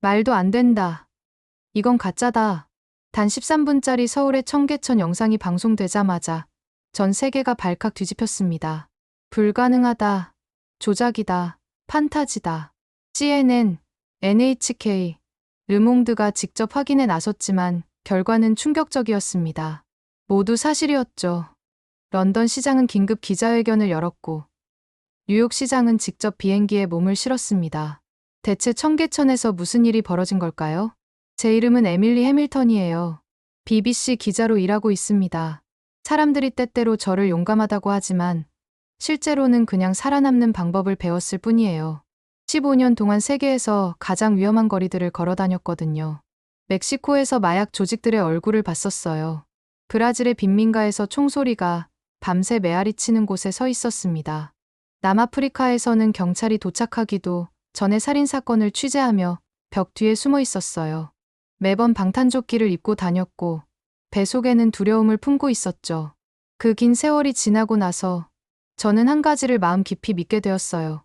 말도 안 된다. 이건 가짜다. 단 13분짜리 서울의 청계천 영상이 방송되자마자 전 세계가 발칵 뒤집혔습니다. 불가능하다. 조작이다. 판타지다. CNN, NHK, 르몽드가 직접 확인에 나섰지만 결과는 충격적이었습니다. 모두 사실이었죠. 런던 시장은 긴급 기자회견을 열었고 뉴욕 시장은 직접 비행기에 몸을 실었습니다. 대체 청계천에서 무슨 일이 벌어진 걸까요? 제 이름은 에밀리 해밀턴이에요. BBC 기자로 일하고 있습니다. 사람들이 때때로 저를 용감하다고 하지만 실제로는 그냥 살아남는 방법을 배웠을 뿐이에요. 15년 동안 세계에서 가장 위험한 거리들을 걸어 다녔거든요. 멕시코에서 마약 조직들의 얼굴을 봤었어요. 브라질의 빈민가에서 총소리가 밤새 메아리 치는 곳에 서 있었습니다. 남아프리카에서는 경찰이 도착하기도 전에 살인사건을 취재하며 벽 뒤에 숨어 있었어요. 매번 방탄조끼를 입고 다녔고 배 속에는 두려움을 품고 있었죠. 그 긴 세월이 지나고 나서 저는 한 가지를 마음 깊이 믿게 되었어요.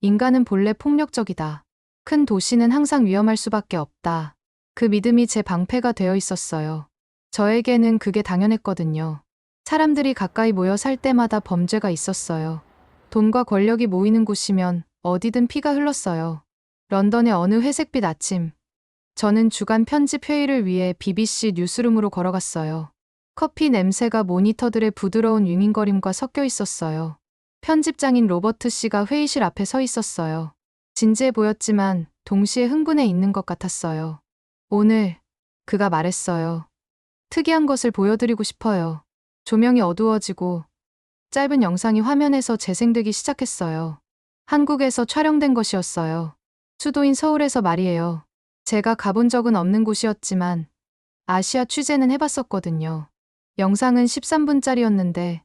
인간은 본래 폭력적이다. 큰 도시는 항상 위험할 수밖에 없다. 그 믿음이 제 방패가 되어 있었어요. 저에게는 그게 당연했거든요. 사람들이 가까이 모여 살 때마다 범죄가 있었어요. 돈과 권력이 모이는 곳이면 어디든 피가 흘렀어요. 런던의 어느 회색빛 아침, 저는 주간 편집 회의를 위해 BBC 뉴스룸으로 걸어갔어요. 커피 냄새가 모니터들의 부드러운 윙윙거림과 섞여 있었어요. 편집장인 로버트 씨가 회의실 앞에 서 있었어요. 진지해 보였지만 동시에 흥분해 있는 것 같았어요. 오늘, 그가 말했어요. 특이한 것을 보여드리고 싶어요. 조명이 어두워지고 짧은 영상이 화면에서 재생되기 시작했어요. 한국에서 촬영된 것이었어요. 수도인 서울에서 말이에요. 제가 가본 적은 없는 곳이었지만 아시아 취재는 해봤었거든요. 영상은 13분짜리였는데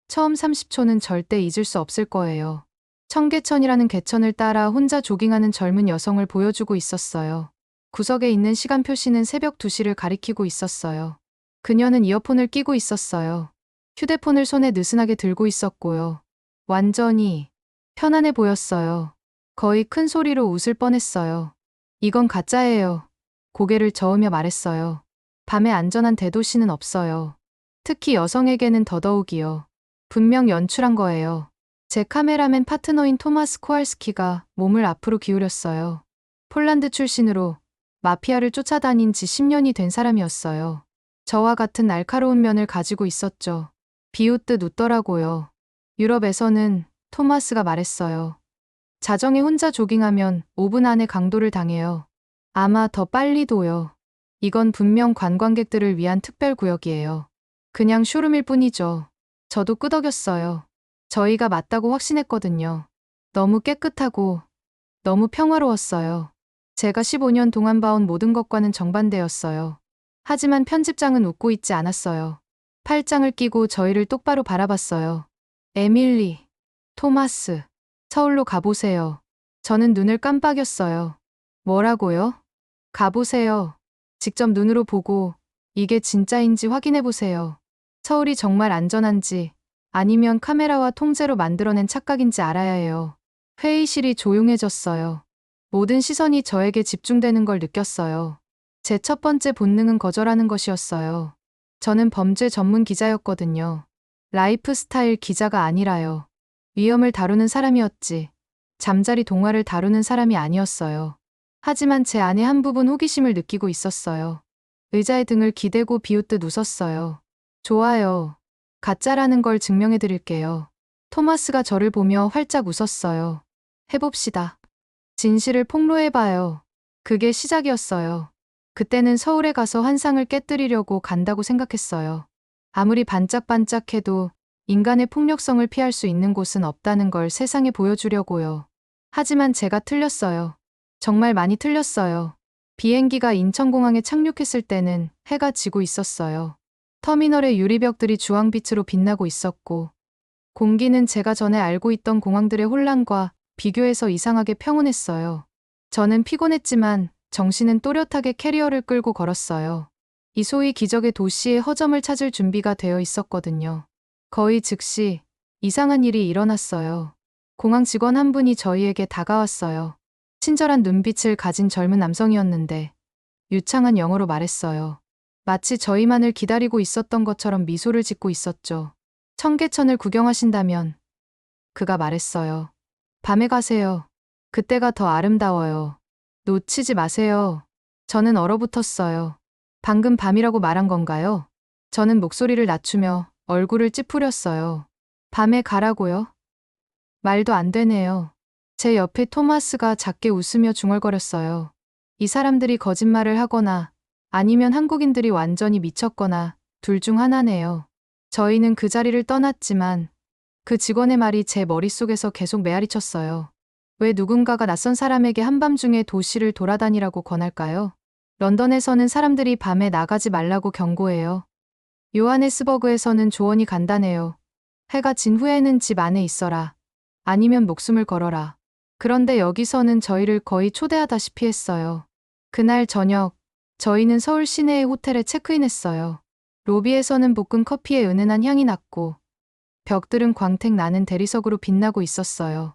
처음 30초는 절대 잊을 수 없을 거예요. 청계천이라는 개천을 따라 혼자 조깅하는 젊은 여성을 보여주고 있었어요. 구석에 있는 시간 표시는 새벽 2시를 가리키고 있었어요. 그녀는 이어폰을 끼고 있었어요. 휴대폰을 손에 느슨하게 들고 있었고요. 완전히 편안해 보였어요. 거의 큰 소리로 웃을 뻔했어요. 이건 가짜예요. 고개를 저으며 말했어요. 밤에 안전한 대도시는 없어요. 특히 여성에게는 더더욱이요. 분명 연출한 거예요. 제 카메라맨 파트너인 토마스 코알스키가 몸을 앞으로 기울였어요. 폴란드 출신으로 마피아를 쫓아다닌 지 10년이 된 사람이었어요. 저와 같은 날카로운 면을 가지고 있었죠. 비웃듯 웃더라고요. 유럽에서는 토마스가 말했어요. 자정에 혼자 조깅하면 5분 안에 강도를 당해요. 아마 더 빨리도요. 이건 분명 관광객들을 위한 특별구역이에요. 그냥 쇼룸일 뿐이죠. 저도 끄덕였어요. 저희가 맞다고 확신했거든요. 너무 깨끗하고 너무 평화로웠어요. 제가 15년 동안 봐온 모든 것과는 정반대였어요. 하지만 편집장은 웃고 있지 않았어요. 팔짱을 끼고 저희를 똑바로 바라봤어요. 에밀리, 토마스, 서울로 가보세요. 저는 눈을 깜빡였어요. 뭐라고요? 가보세요. 직접 눈으로 보고 이게 진짜인지 확인해보세요. 서울이 정말 안전한지 아니면 카메라와 통제로 만들어낸 착각인지 알아야 해요. 회의실이 조용해졌어요. 모든 시선이 저에게 집중되는 걸 느꼈어요. 제 첫 번째 본능은 거절하는 것이었어요. 저는 범죄 전문 기자였거든요. 라이프스타일 기자가 아니라요. 위험을 다루는 사람이었지. 잠자리 동화를 다루는 사람이 아니었어요. 하지만 제 안의 한 부분 호기심을 느끼고 있었어요. 의자에 등을 기대고 비웃듯 웃었어요. 좋아요. 가짜라는 걸 증명해 드릴게요. 토마스가 저를 보며 활짝 웃었어요. 해봅시다. 진실을 폭로해봐요. 그게 시작이었어요. 그때는 서울에 가서 환상을 깨뜨리려고 간다고 생각했어요. 아무리 반짝반짝해도 인간의 폭력성을 피할 수 있는 곳은 없다는 걸 세상에 보여주려고요. 하지만 제가 틀렸어요. 정말 많이 틀렸어요. 비행기가 인천공항에 착륙했을 때는 해가 지고 있었어요. 터미널의 유리벽들이 주황빛으로 빛나고 있었고, 공기는 제가 전에 알고 있던 공항들의 혼란과 비교해서 이상하게 평온했어요. 저는 피곤했지만 정신은 또렷하게 캐리어를 끌고 걸었어요. 이 소위 기적의 도시의 허점을 찾을 준비가 되어 있었거든요. 거의 즉시 이상한 일이 일어났어요. 공항 직원 한 분이 저희에게 다가왔어요. 친절한 눈빛을 가진 젊은 남성이었는데 유창한 영어로 말했어요. 마치 저희만을 기다리고 있었던 것처럼 미소를 짓고 있었죠. 청계천을 구경하신다면, 그가 말했어요. 밤에 가세요. 그때가 더 아름다워요. 놓치지 마세요. 저는 얼어붙었어요. 방금 밤이라고 말한 건가요? 저는 목소리를 낮추며 얼굴을 찌푸렸어요. 밤에 가라고요? 말도 안 되네요. 제 옆에 토마스가 작게 웃으며 중얼거렸어요. 이 사람들이 거짓말을 하거나 아니면 한국인들이 완전히 미쳤거나 둘 중 하나네요. 저희는 그 자리를 떠났지만 그 직원의 말이 제 머릿속에서 계속 메아리쳤어요. 왜 누군가가 낯선 사람에게 한밤중에 도시를 돌아다니라고 권할까요? 런던에서는 사람들이 밤에 나가지 말라고 경고해요. 요하네스버그에서는 조언이 간단해요. 해가 진 후에는 집 안에 있어라. 아니면 목숨을 걸어라. 그런데 여기서는 저희를 거의 초대하다시피 했어요. 그날 저녁, 저희는 서울 시내의 호텔에 체크인했어요. 로비에서는 볶은 커피의 은은한 향이 났고, 벽들은 광택 나는 대리석으로 빛나고 있었어요.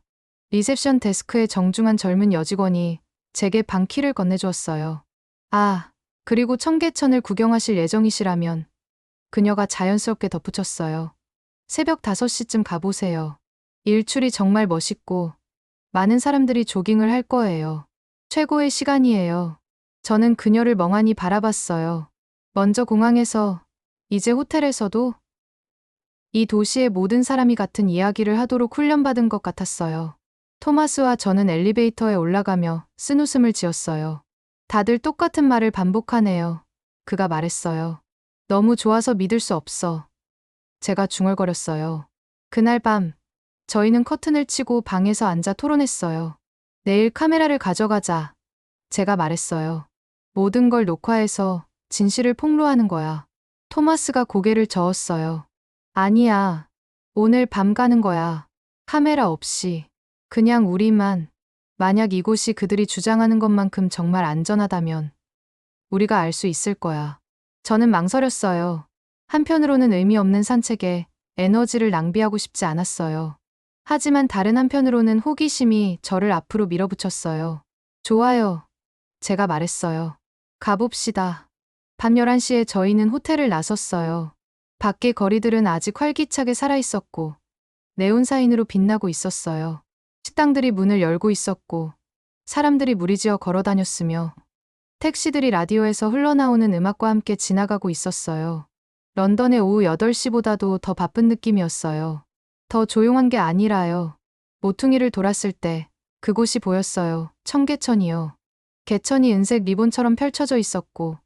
리셉션 데스크의 정중한 젊은 여직원이 제게 방키를 건네주었어요. 아, 그리고 청계천을 구경하실 예정이시라면, 그녀가 자연스럽게 덧붙였어요. 새벽 5시쯤 가보세요. 일출이 정말 멋있고, 많은 사람들이 조깅을 할 거예요. 최고의 시간이에요. 저는 그녀를 멍하니 바라봤어요. 먼저 공항에서, 이제 호텔에서도 이 도시의 모든 사람이 같은 이야기를 하도록 훈련받은 것 같았어요. 토마스와 저는 엘리베이터에 올라가며 쓴웃음을 지었어요. 다들 똑같은 말을 반복하네요. 그가 말했어요. 너무 좋아서 믿을 수 없어. 제가 중얼거렸어요. 그날 밤, 저희는 커튼을 치고 방에서 앉아 토론했어요. 내일 카메라를 가져가자. 제가 말했어요. 모든 걸 녹화해서 진실을 폭로하는 거야. 토마스가 고개를 저었어요. 아니야. 오늘 밤 가는 거야. 카메라 없이. 그냥 우리만. 만약 이곳이 그들이 주장하는 것만큼 정말 안전하다면 우리가 알 수 있을 거야. 저는 망설였어요. 한편으로는 의미 없는 산책에 에너지를 낭비하고 싶지 않았어요. 하지만 다른 한편으로는 호기심이 저를 앞으로 밀어붙였어요. 좋아요. 제가 말했어요. 가봅시다. 밤 11시에 저희는 호텔을 나섰어요. 밖의 거리들은 아직 활기차게 살아있었고 네온사인으로 빛나고 있었어요. 식당들이 문을 열고 있었고 사람들이 무리지어 걸어다녔으며 택시들이 라디오에서 흘러나오는 음악과 함께 지나가고 있었어요. 런던의 오후 8시보다도 더 바쁜 느낌이었어요. 더 조용한 게 아니라요. 모퉁이를 돌았을 때 그곳이 보였어요. 청계천이요. 개천이 은색 리본처럼 펼쳐져 있었고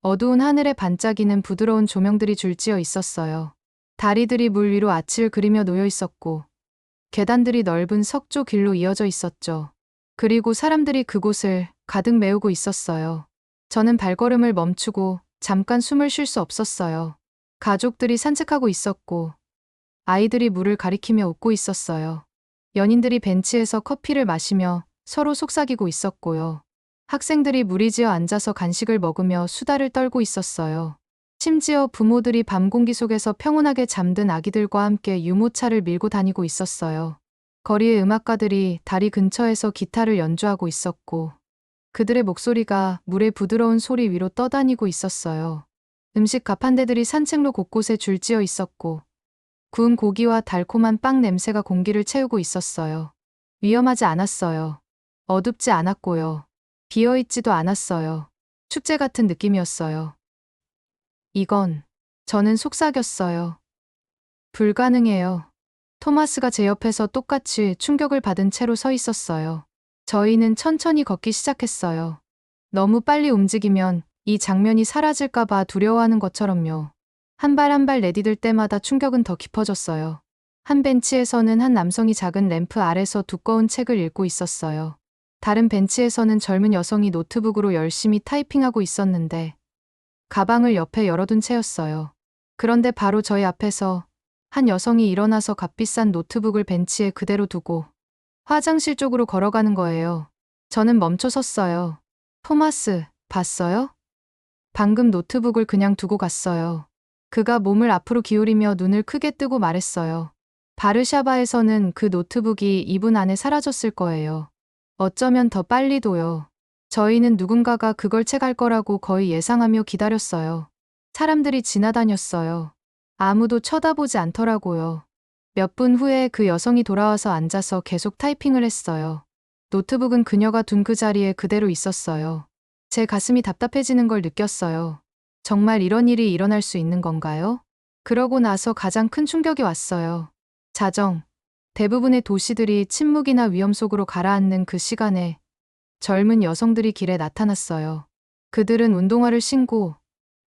어두운 하늘에 반짝이는 부드러운 조명들이 줄지어 있었어요. 다리들이 물 위로 아치를 그리며 놓여 있었고 계단들이 넓은 석조 길로 이어져 있었죠. 그리고 사람들이 그곳을 가득 메우고 있었어요. 저는 발걸음을 멈추고 잠깐 숨을 쉴 수 없었어요. 가족들이 산책하고 있었고 아이들이 물을 가리키며 웃고 있었어요. 연인들이 벤치에서 커피를 마시며 서로 속삭이고 있었고요. 학생들이 무리지어 앉아서 간식을 먹으며 수다를 떨고 있었어요. 심지어 부모들이 밤 공기 속에서 평온하게 잠든 아기들과 함께 유모차를 밀고 다니고 있었어요. 거리의 음악가들이 다리 근처에서 기타를 연주하고 있었고 그들의 목소리가 물의 부드러운 소리 위로 떠다니고 있었어요. 음식 가판대들이 산책로 곳곳에 줄지어 있었고 구운 고기와 달콤한 빵 냄새가 공기를 채우고 있었어요. 위험하지 않았어요. 어둡지 않았고요. 비어있지도 않았어요. 축제 같은 느낌이었어요. 저는 속삭였어요. 불가능해요. 토마스가 제 옆에서 똑같이 충격을 받은 채로 서 있었어요. 저희는 천천히 걷기 시작했어요. 너무 빨리 움직이면 이 장면이 사라질까봐 두려워하는 것처럼요. 한 발 한 발 내디딜 때마다 충격은 더 깊어졌어요. 한 벤치에서는 한 남성이 작은 램프 아래서 두꺼운 책을 읽고 있었어요. 다른 벤치에서는 젊은 여성이 노트북으로 열심히 타이핑하고 있었는데 가방을 옆에 열어둔 채였어요. 그런데 바로 저희 앞에서 한 여성이 일어나서 값비싼 노트북을 벤치에 그대로 두고 화장실 쪽으로 걸어가는 거예요. 저는 멈춰 섰어요. 토마스, 봤어요? 방금 노트북을 그냥 두고 갔어요. 그가 몸을 앞으로 기울이며 눈을 크게 뜨고 말했어요. 바르샤바에서는 그 노트북이 2분 안에 사라졌을 거예요. 어쩌면 더 빨리도요. 저희는 누군가가 그걸 채갈 거라고 거의 예상하며 기다렸어요. 사람들이 지나다녔어요. 아무도 쳐다보지 않더라고요. 몇 분 후에 그 여성이 돌아와서 앉아서 계속 타이핑을 했어요. 노트북은 그녀가 둔 그 자리에 그대로 있었어요. 제 가슴이 답답해지는 걸 느꼈어요. 정말 이런 일이 일어날 수 있는 건가요? 그러고 나서 가장 큰 충격이 왔어요. 자정, 대부분의 도시들이 침묵이나 위험 속으로 가라앉는 그 시간에 젊은 여성들이 길에 나타났어요. 그들은 운동화를 신고,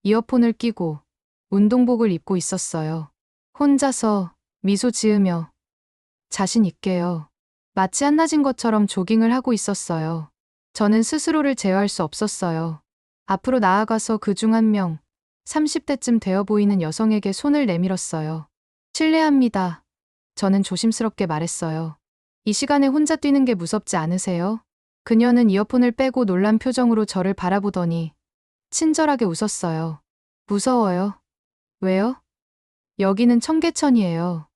이어폰을 끼고, 운동복을 입고 있었어요. 혼자서 미소 지으며 자신 있게요. 마치 한낮인 것처럼 조깅을 하고 있었어요. 저는 스스로를 제어할 수 없었어요. 앞으로 나아가서 그 중 한 명, 30대쯤 되어 보이는 여성에게 손을 내밀었어요. 실례합니다. 저는 조심스럽게 말했어요. 이 시간에 혼자 뛰는 게 무섭지 않으세요? 그녀는 이어폰을 빼고 놀란 표정으로 저를 바라보더니 친절하게 웃었어요. 무서워요. 왜요? 여기는 청계천이에요.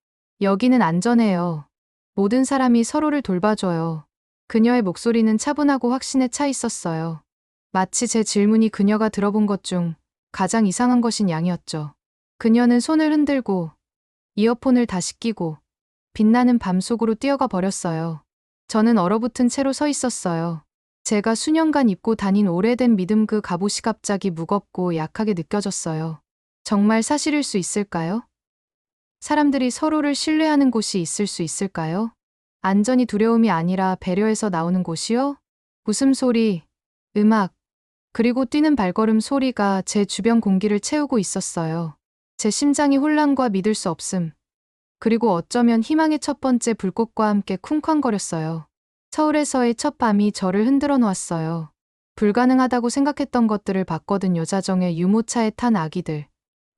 여기는 안전해요. 모든 사람이 서로를 돌봐줘요. 그녀의 목소리는 차분하고 확신에 차 있었어요. 마치 제 질문이 그녀가 들어본 것 중 가장 이상한 것인 양이었죠. 그녀는 손을 흔들고 이어폰을 다시 끼고 빛나는 밤 속으로 뛰어가 버렸어요. 저는 얼어붙은 채로 서 있었어요. 제가 수년간 입고 다닌 오래된 믿음 그 갑옷이 갑자기 무겁고 약하게 느껴졌어요. 정말 사실일 수 있을까요? 사람들이 서로를 신뢰하는 곳이 있을 수 있을까요? 안전이 두려움이 아니라 배려에서 나오는 곳이요? 웃음소리, 음악, 그리고 뛰는 발걸음 소리가 제 주변 공기를 채우고 있었어요. 제 심장이 혼란과 믿을 수 없음, 그리고 어쩌면 희망의 첫 번째 불꽃과 함께 쿵쾅거렸어요. 서울에서의 첫 밤이 저를 흔들어 놓았어요. 불가능하다고 생각했던 것들을 봤거든요. 자정에 유모차에 탄 아기들,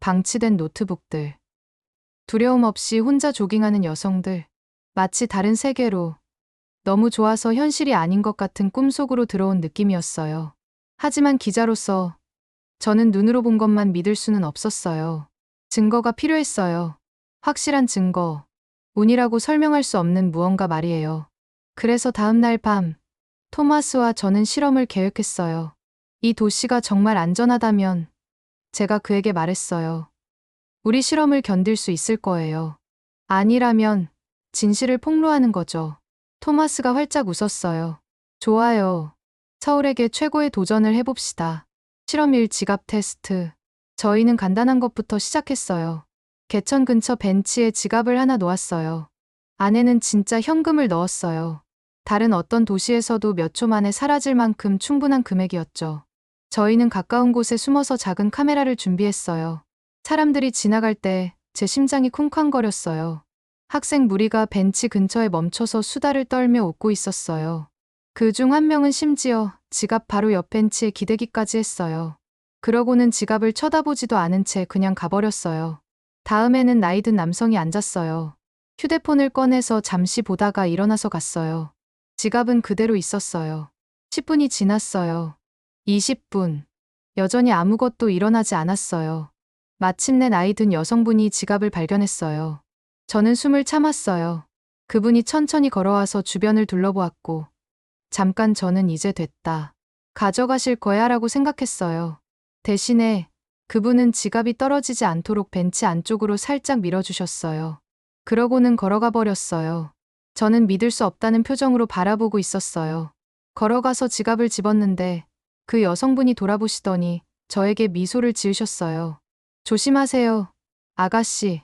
방치된 노트북들, 두려움 없이 혼자 조깅하는 여성들, 마치 다른 세계로, 너무 좋아서 현실이 아닌 것 같은 꿈속으로 들어온 느낌이었어요. 하지만 기자로서 저는 눈으로 본 것만 믿을 수는 없었어요. 증거가 필요했어요. 확실한 증거, 운이라고 설명할 수 없는 무언가 말이에요. 그래서 다음 날 밤, 토마스와 저는 실험을 계획했어요. 이 도시가 정말 안전하다면 제가 그에게 말했어요. 우리 실험을 견딜 수 있을 거예요. 아니라면 진실을 폭로하는 거죠. 토마스가 활짝 웃었어요. 좋아요. 서울에게 최고의 도전을 해봅시다. 실험 1 지갑 테스트. 저희는 간단한 것부터 시작했어요. 개천 근처 벤치에 지갑을 하나 놓았어요. 안에는 진짜 현금을 넣었어요. 다른 어떤 도시에서도 몇 초 만에 사라질 만큼 충분한 금액이었죠. 저희는 가까운 곳에 숨어서 작은 카메라를 준비했어요. 사람들이 지나갈 때 제 심장이 쿵쾅거렸어요. 학생 무리가 벤치 근처에 멈춰서 수다를 떨며 웃고 있었어요. 그 중 한 명은 심지어 지갑 바로 옆 벤치에 기대기까지 했어요. 그러고는 지갑을 쳐다보지도 않은 채 그냥 가버렸어요. 다음에는 나이 든 남성이 앉았어요. 휴대폰을 꺼내서 잠시 보다가 일어나서 갔어요. 지갑은 그대로 있었어요. 10분이 지났어요. 20분. 여전히 아무것도 일어나지 않았어요. 마침내 나이 든 여성분이 지갑을 발견했어요. 저는 숨을 참았어요. 그분이 천천히 걸어와서 주변을 둘러보았고, 잠깐 저는 이제 됐다. 가져가실 거야 라고 생각했어요. 대신에 그분은 지갑이 떨어지지 않도록 벤치 안쪽으로 살짝 밀어주셨어요. 그러고는 걸어가 버렸어요. 저는 믿을 수 없다는 표정으로 바라보고 있었어요. 걸어가서 지갑을 집었는데 그 여성분이 돌아보시더니 저에게 미소를 지으셨어요. 조심하세요, 아가씨.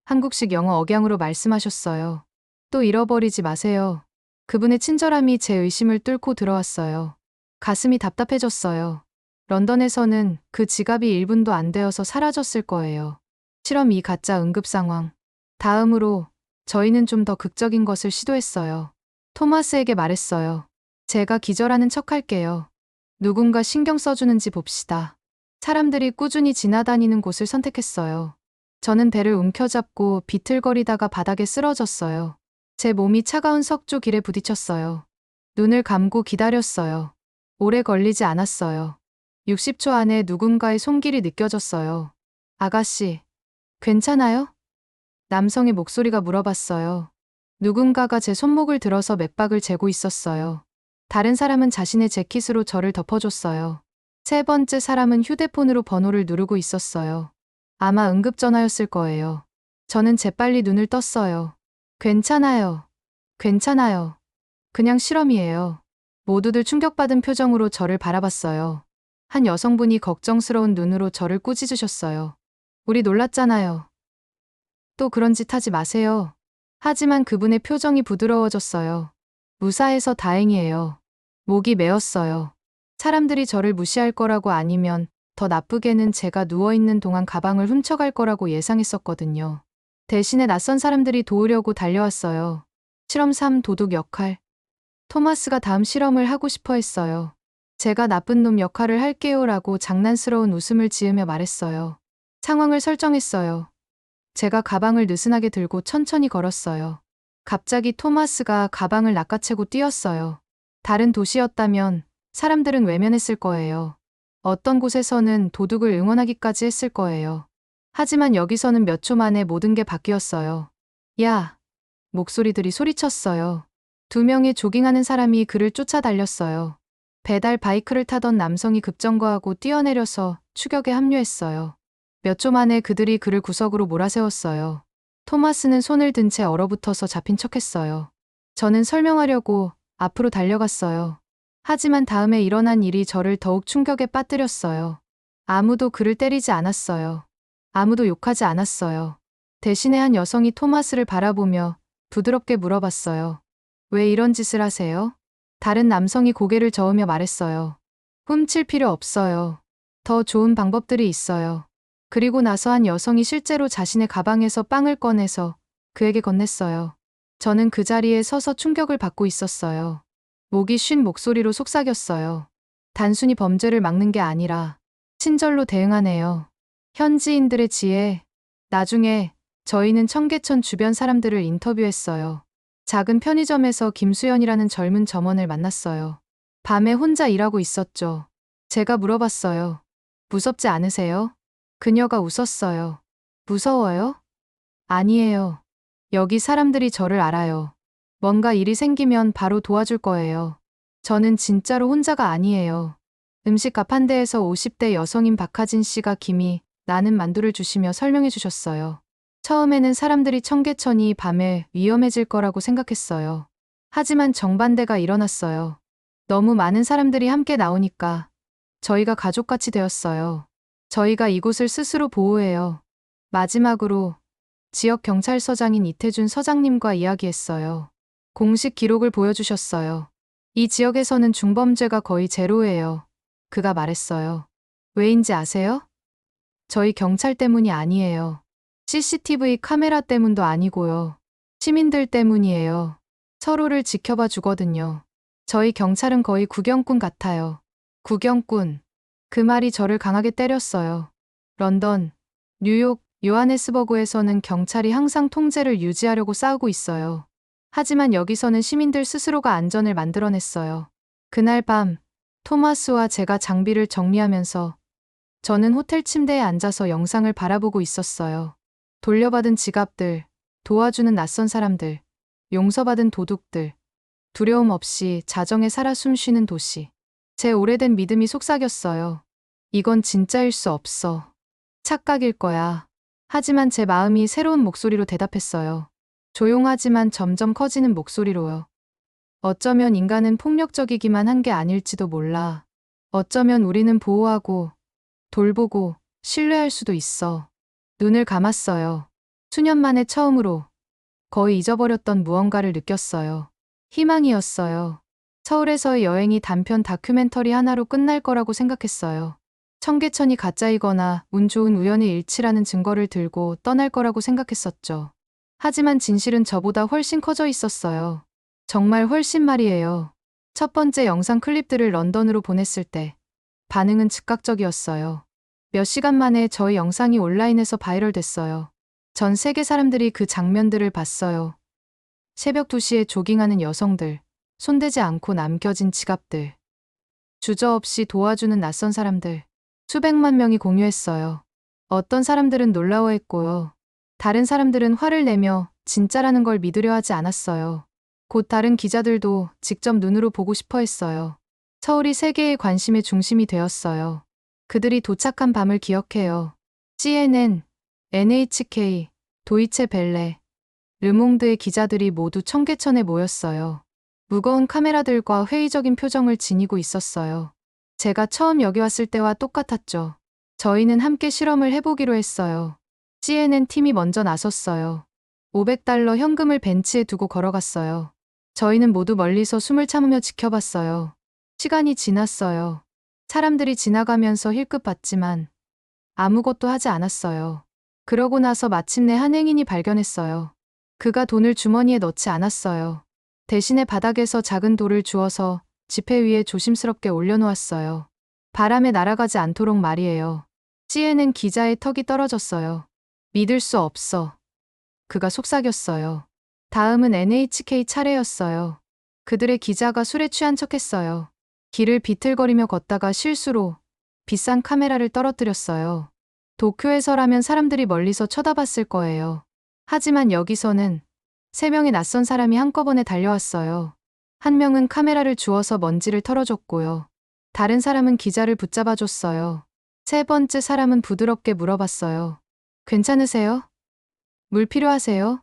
한국식 영어 억양으로 말씀하셨어요. 또 잃어버리지 마세요. 그분의 친절함이 제 의심을 뚫고 들어왔어요. 가슴이 답답해졌어요. 런던에서는 그 지갑이 1분도 안 되어서 사라졌을 거예요. 실험 2 가짜 응급 상황. 다음으로 저희는 좀 더 극적인 것을 시도했어요. 토마스에게 말했어요. 제가 기절하는 척할게요. 누군가 신경 써주는지 봅시다. 사람들이 꾸준히 지나다니는 곳을 선택했어요. 저는 배를 움켜잡고 비틀거리다가 바닥에 쓰러졌어요. 제 몸이 차가운 석조 길에 부딪혔어요. 눈을 감고 기다렸어요. 오래 걸리지 않았어요. 60초 안에 누군가의 손길이 느껴졌어요. 아가씨, 괜찮아요? 남성의 목소리가 물어봤어요. 누군가가 제 손목을 들어서 맥박을 재고 있었어요. 다른 사람은 자신의 재킷으로 저를 덮어줬어요. 세 번째 사람은 휴대폰으로 번호를 누르고 있었어요. 아마 응급전화였을 거예요. 저는 재빨리 눈을 떴어요. 괜찮아요. 괜찮아요. 그냥 실험이에요. 모두들 충격받은 표정으로 저를 바라봤어요. 한 여성분이 걱정스러운 눈으로 저를 꾸짖으셨어요. 우리 놀랐잖아요. 또 그런 짓 하지 마세요. 하지만 그분의 표정이 부드러워졌어요. 무사해서 다행이에요. 목이 메었어요. 사람들이 저를 무시할 거라고 아니면 더 나쁘게는 제가 누워있는 동안 가방을 훔쳐갈 거라고 예상했었거든요. 대신에 낯선 사람들이 도우려고 달려왔어요. 실험 3 도둑 역할. 토마스가 다음 실험을 하고 싶어 했어요. 제가 나쁜 놈 역할을 할게요 라고 장난스러운 웃음을 지으며 말했어요. 상황을 설정했어요. 제가 가방을 느슨하게 들고 천천히 걸었어요. 갑자기 토마스가 가방을 낚아채고 뛰었어요. 다른 도시였다면 사람들은 외면했을 거예요. 어떤 곳에서는 도둑을 응원하기까지 했을 거예요. 하지만 여기서는 몇 초 만에 모든 게 바뀌었어요. 야! 목소리들이 소리쳤어요. 두 명의 조깅하는 사람이 그를 쫓아달렸어요. 배달 바이크를 타던 남성이 급정거하고 뛰어내려서 추격에 합류했어요. 몇 초 만에 그들이 그를 구석으로 몰아세웠어요. 토마스는 손을 든 채 얼어붙어서 잡힌 척했어요. 저는 설명하려고 앞으로 달려갔어요. 하지만 다음에 일어난 일이 저를 더욱 충격에 빠뜨렸어요. 아무도 그를 때리지 않았어요. 아무도 욕하지 않았어요. 대신에 한 여성이 토마스를 바라보며 부드럽게 물어봤어요. 왜 이런 짓을 하세요? 다른 남성이 고개를 저으며 말했어요. 훔칠 필요 없어요. 더 좋은 방법들이 있어요. 그리고 나서 한 여성이 실제로 자신의 가방에서 빵을 꺼내서 그에게 건넸어요. 저는 그 자리에 서서 충격을 받고 있었어요. 목이 쉰 목소리로 속삭였어요. 단순히 범죄를 막는 게 아니라 친절로 대응하네요. 현지인들의 지혜. 나중에 저희는 청계천 주변 사람들을 인터뷰했어요. 작은 편의점에서 김수연이라는 젊은 점원을 만났어요. 밤에 혼자 일하고 있었죠. 제가 물어봤어요. 무섭지 않으세요? 그녀가 웃었어요. 무서워요? 아니에요. 여기 사람들이 저를 알아요. 뭔가 일이 생기면 바로 도와줄 거예요. 저는 진짜로 혼자가 아니에요. 음식값 한 대에서 50대 여성인 박하진 씨가 김이 나는 만두를 주시며 설명해 주셨어요. 처음에는 사람들이 청계천이 밤에 위험해질 거라고 생각했어요. 하지만 정반대가 일어났어요. 너무 많은 사람들이 함께 나오니까 저희가 가족같이 되었어요. 저희가 이곳을 스스로 보호해요. 마지막으로 지역 경찰서장인 이태준 서장님과 이야기했어요. 공식 기록을 보여주셨어요. 이 지역에서는 중범죄가 거의 제로예요. 그가 말했어요. 왜인지 아세요? 저희 경찰 때문이 아니에요. CCTV 카메라 때문도 아니고요. 시민들 때문이에요. 서로를 지켜봐 주거든요. 저희 경찰은 거의 구경꾼 같아요. 구경꾼. 그 말이 저를 강하게 때렸어요. 런던, 뉴욕, 요하네스버그에서는 경찰이 항상 통제를 유지하려고 싸우고 있어요. 하지만 여기서는 시민들 스스로가 안전을 만들어냈어요. 그날 밤, 토마스와 제가 장비를 정리하면서 저는 호텔 침대에 앉아서 영상을 바라보고 있었어요. 돌려받은 지갑들, 도와주는 낯선 사람들, 용서받은 도둑들, 두려움 없이 자정에 살아 숨쉬는 도시. 제 오래된 믿음이 속삭였어요. 이건 진짜일 수 없어. 착각일 거야. 하지만 제 마음이 새로운 목소리로 대답했어요. 조용하지만 점점 커지는 목소리로요. 어쩌면 인간은 폭력적이기만 한 게 아닐지도 몰라. 어쩌면 우리는 보호하고, 돌보고, 신뢰할 수도 있어. 눈을 감았어요. 수년 만에 처음으로 거의 잊어버렸던 무언가를 느꼈어요. 희망이었어요. 서울에서의 여행이 단편 다큐멘터리 하나로 끝날 거라고 생각했어요. 청계천이 가짜이거나 운 좋은 우연의 일치라는 증거를 들고 떠날 거라고 생각했었죠. 하지만 진실은 저보다 훨씬 커져 있었어요. 정말 훨씬 말이에요. 첫 번째 영상 클립들을 런던으로 보냈을 때 반응은 즉각적이었어요. 몇 시간 만에 저희 영상이 온라인에서 바이럴 됐어요. 전 세계 사람들이 그 장면들을 봤어요. 새벽 2시에 조깅하는 여성들, 손대지 않고 남겨진 지갑들, 주저없이 도와주는 낯선 사람들, 수백만 명이 공유했어요. 어떤 사람들은 놀라워했고요. 다른 사람들은 화를 내며 진짜라는 걸 믿으려 하지 않았어요. 곧 다른 기자들도 직접 눈으로 보고 싶어 했어요. 서울이 세계의 관심의 중심이 되었어요. 그들이 도착한 밤을 기억해요. CNN, NHK, 도이체 벨레, 르몽드의 기자들이 모두 청계천에 모였어요. 무거운 카메라들과 회의적인 표정을 지니고 있었어요. 제가 처음 여기 왔을 때와 똑같았죠. 저희는 함께 실험을 해보기로 했어요. CNN 팀이 먼저 나섰어요. $500 현금을 벤치에 두고 걸어갔어요. 저희는 모두 멀리서 숨을 참으며 지켜봤어요. 시간이 지났어요. 사람들이 지나가면서 힐끗 봤지만 아무것도 하지 않았어요. 그러고 나서 마침내 한 행인이 발견했어요. 그가 돈을 주머니에 넣지 않았어요. 대신에 바닥에서 작은 돌을 주워서 지폐 위에 조심스럽게 올려놓았어요. 바람에 날아가지 않도록 말이에요. CNN 기자의 턱이 떨어졌어요. 믿을 수 없어. 그가 속삭였어요. 다음은 NHK 차례였어요. 그들의 기자가 술에 취한 척했어요. 길을 비틀거리며 걷다가 실수로 비싼 카메라를 떨어뜨렸어요. 도쿄에서라면 사람들이 멀리서 쳐다봤을 거예요. 하지만 여기서는 3명의 낯선 사람이 한꺼번에 달려왔어요. 한 명은 카메라를 주워서 먼지를 털어줬고요. 다른 사람은 기자를 붙잡아줬어요. 세 번째 사람은 부드럽게 물어봤어요. 괜찮으세요? 물 필요하세요?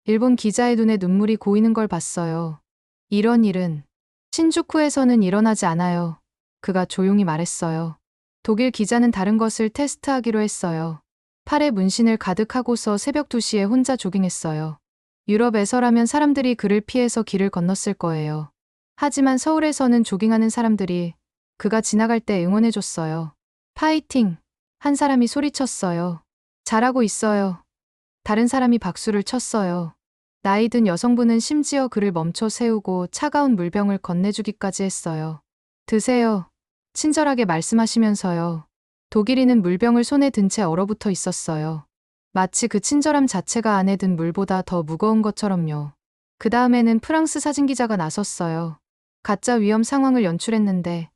일본 기자의 눈에 눈물이 고이는 걸 봤어요. 이런 일은 신주쿠에서는 일어나지 않아요. 그가 조용히 말했어요. 독일 기자는 다른 것을 테스트하기로 했어요. 팔에 문신을 가득하고서 새벽 2시에 혼자 조깅했어요. 유럽에서라면 사람들이 그를 피해서 길을 건넜을 거예요. 하지만 서울에서는 조깅하는 사람들이 그가 지나갈 때 응원해줬어요. 파이팅! 한 사람이 소리쳤어요. 잘하고 있어요. 다른 사람이 박수를 쳤어요. 나이 든 여성분은 심지어 그를 멈춰 세우고 차가운 물병을 건네주기까지 했어요. 드세요. 친절하게 말씀하시면서요. 독일인은 물병을 손에 든 채 얼어붙어 있었어요. 마치 그 친절함 자체가 안에 든 물보다 더 무거운 것처럼요. 그 다음에는 프랑스 사진기자가 나섰어요. 가짜 위험 상황을 연출했는데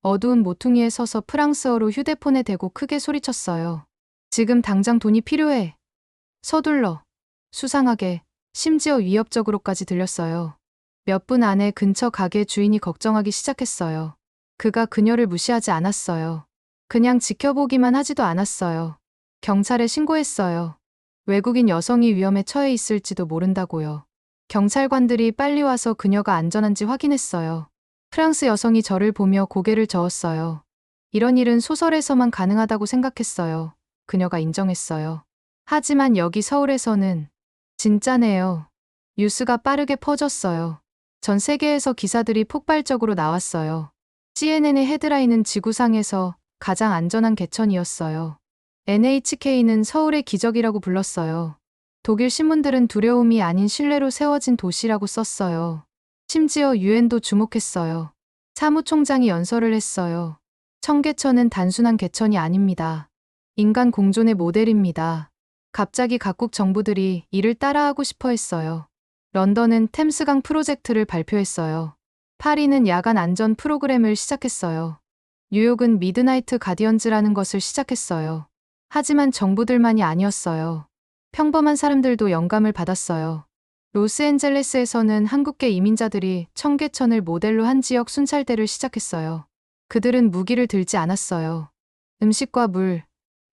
어두운 모퉁이에 서서 프랑스어로 휴대폰에 대고 크게 소리쳤어요. 지금 당장 돈이 필요해. 서둘러. 수상하게, 심지어 위협적으로까지 들렸어요. 몇 분 안에 근처 가게 주인이 걱정하기 시작했어요. 그가 그녀를 무시하지 않았어요. 그냥 지켜보기만 하지도 않았어요. 경찰에 신고했어요. 외국인 여성이 위험에 처해 있을지도 모른다고요. 경찰관들이 빨리 와서 그녀가 안전한지 확인했어요. 프랑스 여성이 저를 보며 고개를 저었어요. 이런 일은 소설에서만 가능하다고 생각했어요. 그녀가 인정했어요. 하지만 여기 서울에서는 진짜네요. 뉴스가 빠르게 퍼졌어요. 전 세계에서 기사들이 폭발적으로 나왔어요. CNN의 헤드라인은 지구상에서 가장 안전한 개천이었어요. NHK는 서울의 기적이라고 불렀어요. 독일 신문들은 두려움이 아닌 신뢰로 세워진 도시라고 썼어요. 심지어 유엔도 주목했어요. 사무총장이 연설을 했어요. 청계천은 단순한 개천이 아닙니다. 인간 공존의 모델입니다. 갑자기 각국 정부들이 이를 따라하고 싶어 했어요. 런던은 템스강 프로젝트를 발표했어요. 파리는 야간 안전 프로그램을 시작했어요. 뉴욕은 미드나이트 가디언즈라는 것을 시작했어요. 하지만 정부들만이 아니었어요. 평범한 사람들도 영감을 받았어요. 로스앤젤레스에서는 한국계 이민자들이 청계천을 모델로 한 지역 순찰대를 시작했어요. 그들은 무기를 들지 않았어요. 음식과 물,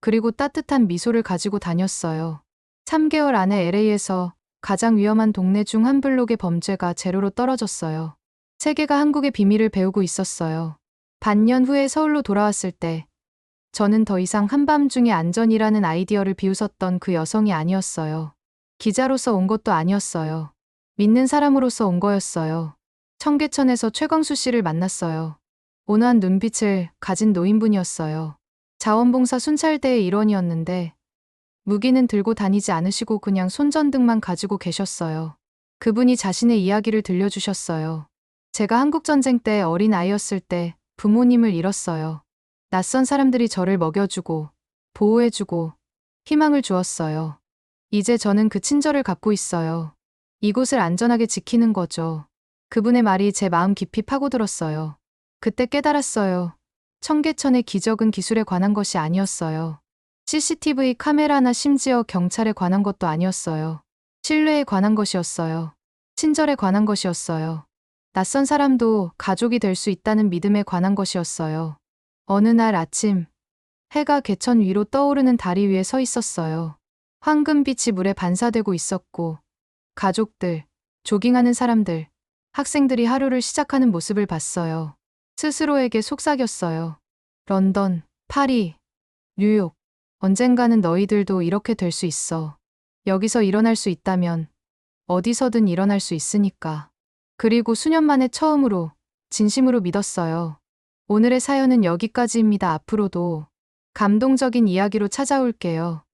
그리고 따뜻한 미소를 가지고 다녔어요. 3개월 안에 LA에서 가장 위험한 동네 중 한 블록의 범죄가 제로로 떨어졌어요. 세계가 한국의 비밀을 배우고 있었어요. 반년 후에 서울로 돌아왔을 때 저는 더 이상 한밤중의 안전이라는 아이디어를 비웃었던 그 여성이 아니었어요. 기자로서 온 것도 아니었어요. 믿는 사람으로서 온 거였어요. 청계천에서 최광수 씨를 만났어요. 온화한 눈빛을 가진 노인분이었어요. 자원봉사 순찰대의 일원이었는데 무기는 들고 다니지 않으시고 그냥 손전등만 가지고 계셨어요. 그분이 자신의 이야기를 들려주셨어요. 제가 한국전쟁 때 어린 아이였을 때 부모님을 잃었어요. 낯선 사람들이 저를 먹여주고 보호해주고 희망을 주었어요. 이제 저는 그 친절을 갚고 있어요. 이곳을 안전하게 지키는 거죠. 그분의 말이 제 마음 깊이 파고들었어요. 그때 깨달았어요. 청계천의 기적은 기술에 관한 것이 아니었어요. CCTV 카메라나 심지어 경찰에 관한 것도 아니었어요. 신뢰에 관한 것이었어요. 친절에 관한 것이었어요. 낯선 사람도 가족이 될 수 있다는 믿음에 관한 것이었어요. 어느 날 아침, 해가 개천 위로 떠오르는 다리 위에 서 있었어요. 황금빛이 물에 반사되고 있었고, 가족들, 조깅하는 사람들, 학생들이 하루를 시작하는 모습을 봤어요. 스스로에게 속삭였어요. 런던, 파리, 뉴욕, 언젠가는 너희들도 이렇게 될 수 있어. 여기서 일어날 수 있다면 어디서든 일어날 수 있으니까. 그리고 수년 만에 처음으로 진심으로 믿었어요. 오늘의 사연은 여기까지입니다. 앞으로도 감동적인 이야기로 찾아올게요.